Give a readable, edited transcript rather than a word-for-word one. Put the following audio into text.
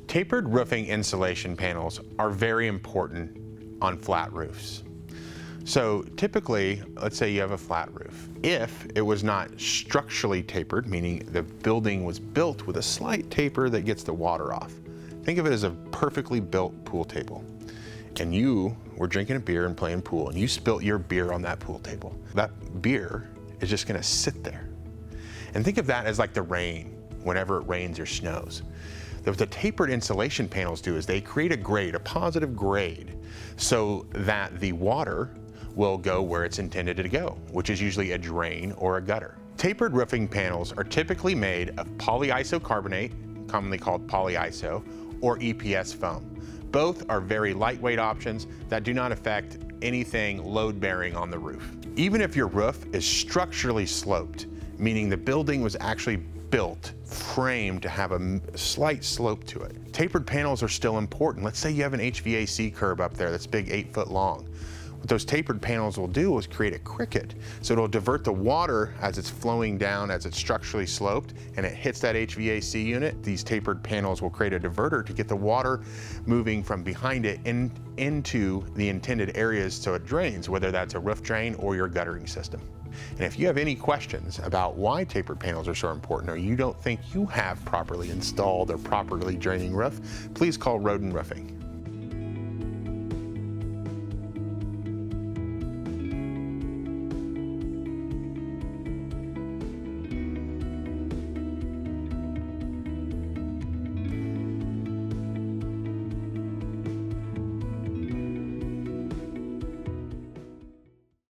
Tapered roofing insulation panels are very important on flat roofs. So typically, let's say you have a flat roof. If it was not structurally tapered, meaning the building was built with a slight taper that gets the water off, think of it as a perfectly built pool table. And you were drinking a beer and playing pool, and you spilt your beer on that pool table. That beer is just gonna sit there. And think of that as like the rain, whenever it rains or snows. What the tapered insulation panels do is they create a grade, a positive grade, so that the water will go where it's intended to go, which is usually a drain or a gutter. Tapered roofing panels are typically made of polyisocarbonate, commonly called polyiso, or EPS foam. Both are very lightweight options that do not affect anything load-bearing on the roof. Even if your roof is structurally sloped, meaning the building was actually built, framed to have a slight slope to it, tapered panels are still important. Let's say you have an HVAC curb up there that's big, 8 foot long. What those tapered panels will do is create a cricket. So it'll divert the water as it's flowing down, as it's structurally sloped, and it hits that HVAC unit. These tapered panels will create a diverter to get the water moving from behind it into the intended areas so it drains, whether that's a roof drain or your guttering system. And if you have any questions about why tapered panels are so important, or you don't think you have properly installed or properly draining roof, please call Rhoden Roofing.